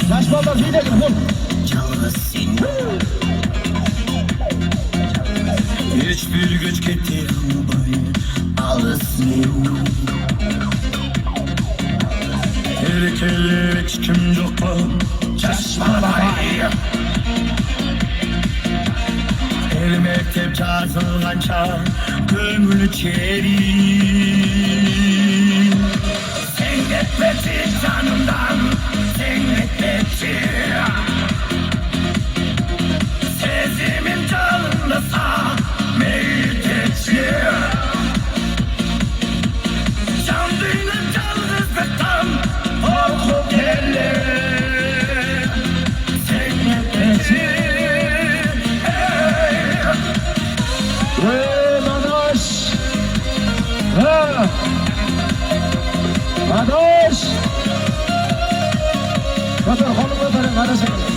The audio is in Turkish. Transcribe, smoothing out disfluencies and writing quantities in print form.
Saçmalama bir dedim vur. Hiçbir güç getirmeyi alısın. Tehlikeli hiç kim yok mu? Çeşmelayı. El mektep çağrılınca gönül içeri. Sen etmedi canımdan, sen etmedi. Sezimin canlısa meyilteci. Canlıyla canlısıktan korku gelir. Sen etmedi. Madaş. Madaş. Götür kolunu götürün kardeşim.